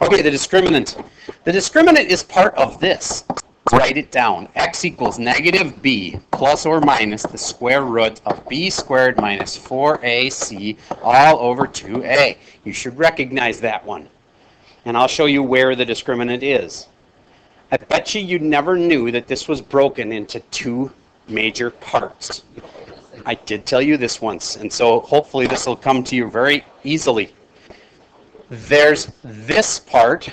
Okay, the discriminant. The discriminant is part of this. Write it down. X equals negative b plus or minus the square root of b squared minus 4ac all over 2a. You should recognize that one. And I'll show you where the discriminant is. I bet you never knew that this was broken into two major parts. I did tell you this once, and so hopefully this will come to you very easily. There's this part,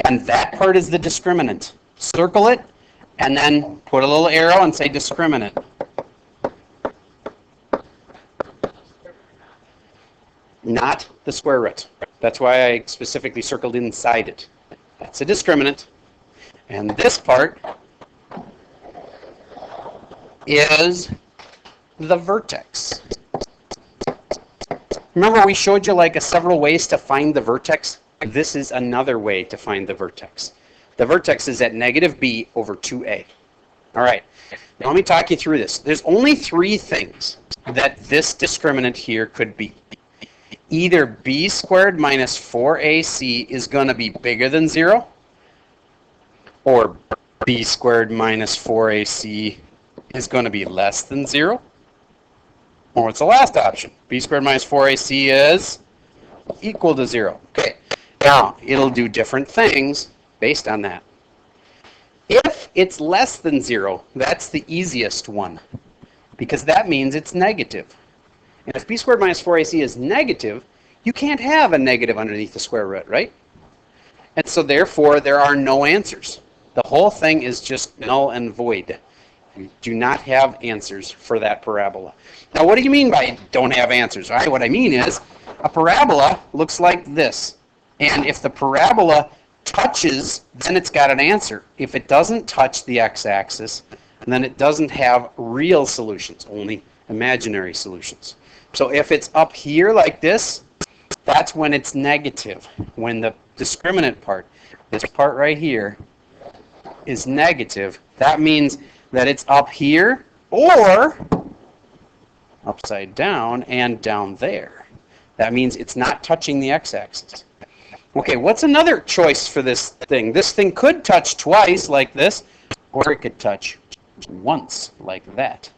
and that part is the discriminant. Circle it, and then put a little arrow and say discriminant. Not the square root. That's why I specifically circled inside it. That's a discriminant. And this part is the vertex. Remember we showed you like several ways to find the vertex? This is another way to find the vertex. The vertex is at negative b over 2a. All right, now let me talk you through this. There's only three things that this discriminant here could be. Either b squared minus 4ac is going to be bigger than 0, or b squared minus 4ac is going to be less than 0, or what's the last option? B squared minus 4ac is equal to 0. Okay, now it'll do different things based on that. If it's less than 0, that's the easiest one, because that means it's negative. And if b squared minus 4ac is negative, you can't have a negative underneath the square root, right? And so therefore, there are no answers. The whole thing is just null and void. You do not have answers for that parabola. Now, what do you mean by don't have answers? Right? What I mean is a parabola looks like this. And if the parabola touches, then it's got an answer. If it doesn't touch the x-axis, then it doesn't have real solutions, only imaginary solutions. So if it's up here like this, that's when it's negative. When the discriminant part, this part right here, is negative, that means that it's up here or upside down and down there. That means it's not touching the x-axis. Okay, what's another choice for this thing? This thing could touch twice like this, or it could touch once like that.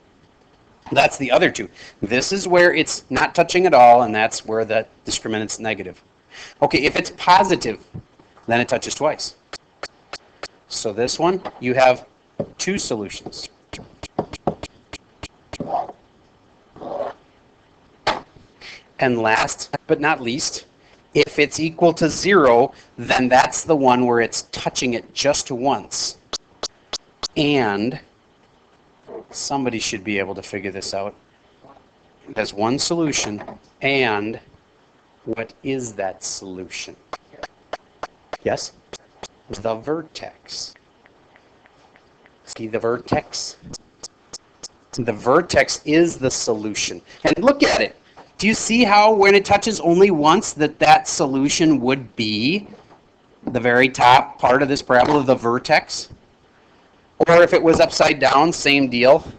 That's the other two. This is where it's not touching at all, and that's where the discriminant's negative. Okay, if it's positive, then it touches twice. So this one, you have two solutions. And last but not least, if it's equal to 0, then that's the one where it's touching it just once. And somebody should be able to figure this out. There's one solution, and what is that solution? Yes? The vertex. See the vertex? The vertex is the solution. And look at it. Do you see how when it touches only once that solution would be the very top part of this parabola, the vertex? Or if it was upside down, same deal.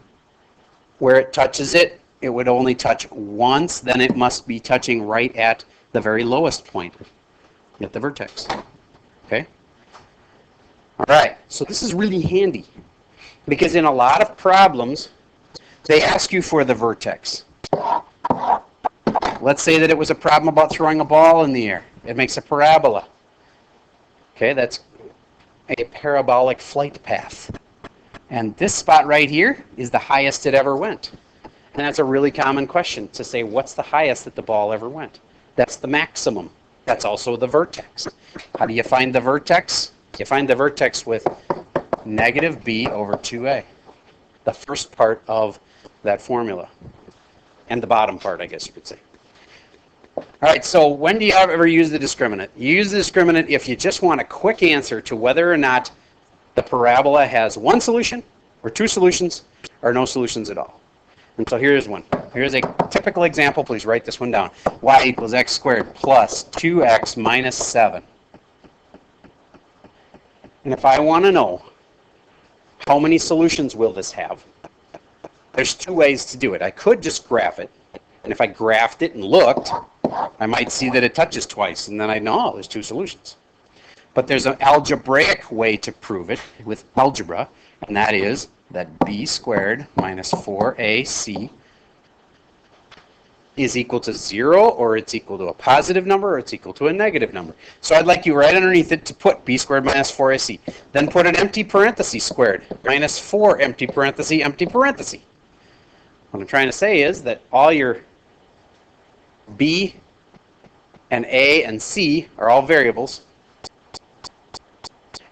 Where it touches it, it would only touch once, then it must be touching right at the very lowest point, at the vertex. Okay? All right, so this is really handy, because in a lot of problems, they ask you for the vertex. Let's say that it was a problem about throwing a ball in the air. It makes a parabola. Okay, that's a parabolic flight path. And this spot right here is the highest it ever went. And that's a really common question, to say what's the highest that the ball ever went. That's the maximum. That's also the vertex. How do you find the vertex? You find the vertex with negative b over 2a. The first part of that formula. And the bottom part, I guess you could say. All right, so when do you ever use the discriminant? You use the discriminant if you just want a quick answer to whether or not the parabola has one solution, or two solutions, or no solutions at all. And so here's one. Here's a typical example. Please write this one down. Y equals x squared plus 2x minus 7. And if I want to know how many solutions will this have, there's two ways to do it. I could just graph it. And if I graphed it and looked, I might see that it touches twice, and then I know, oh, there's two solutions. But there's an algebraic way to prove it with algebra, and that is that b squared minus 4ac is equal to 0, or it's equal to a positive number, or it's equal to a negative number. So I'd like you right underneath it to put b squared minus 4ac. Then put an empty parenthesis squared minus 4 empty parenthesis empty parenthesis. What I'm trying to say is that all your b and a and c are all variables.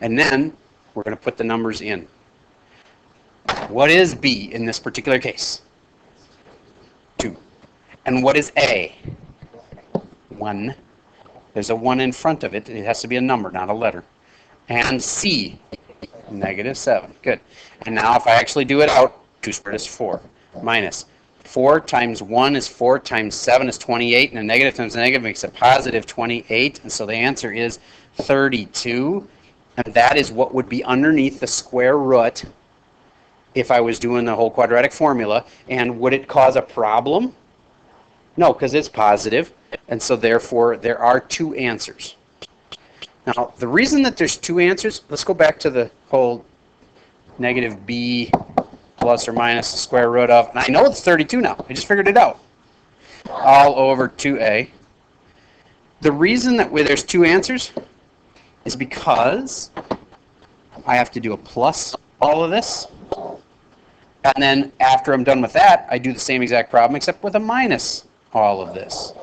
And then we're going to put the numbers in. What is b in this particular case? 2. And what is a? 1. There's a 1 in front of it. It has to be a number, not a letter. And c, negative 7. Good. And now if I actually do it out, 2 squared is 4. Minus 4 times 1 is 4 times 7 is 28. And a negative times a negative makes a positive 28. And so the answer is 32. And that is what would be underneath the square root if I was doing the whole quadratic formula. And would it cause a problem? No, because it's positive, and so therefore there are 2 answers. Now, the reason that there's 2 answers, let's go back to the whole negative b plus or minus the square root of, and I know it's 32 now, I just figured it out, all over 2a. The reason that there's 2 answers is because I have to do a plus all of this, and then after I'm done with that, I do the same exact problem except with a minus all of this.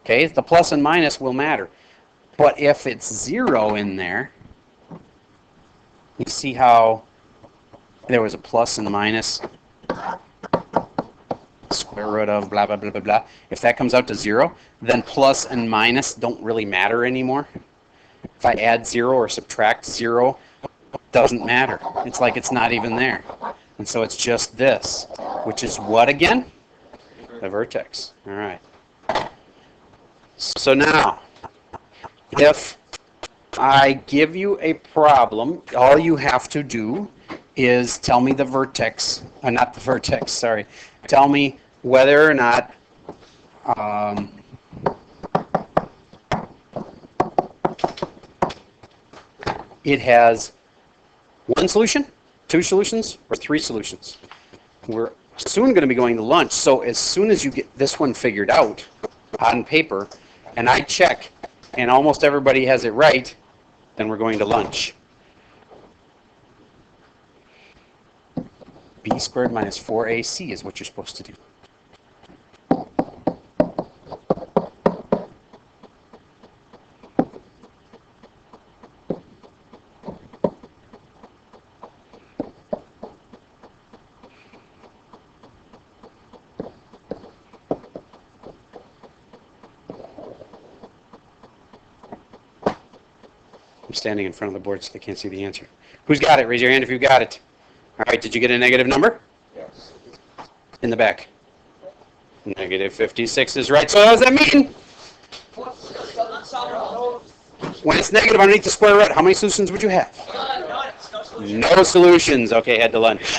Okay, the plus and minus will matter. But if it's 0 in there, you see how there was a plus and minus, square root of blah, blah, blah, blah, blah. If that comes out to 0, then plus and minus don't really matter anymore. If I add 0 or subtract 0, it doesn't matter. It's like it's not even there. And so it's just this, which is what again? The vertex. All right. So now, if I give you a problem, all you have to do is tell me the vertex, not the vertex, sorry. Tell me whether or not it has 1 solution, 2 solutions, or 3 solutions. We're soon going to be going to lunch, so as soon as you get this one figured out on paper, and I check, and almost everybody has it right, then we're going to lunch. b squared minus 4ac is what you're supposed to do. I'm standing in front of the board so they can't see the answer. Who's got it? Raise your hand if you got it. All right, did you get a negative number? Yes. In the back. Negative 56 is right. So what does that mean? When it's negative underneath the square root, how many solutions would you have? No solutions. Okay, head to lunch.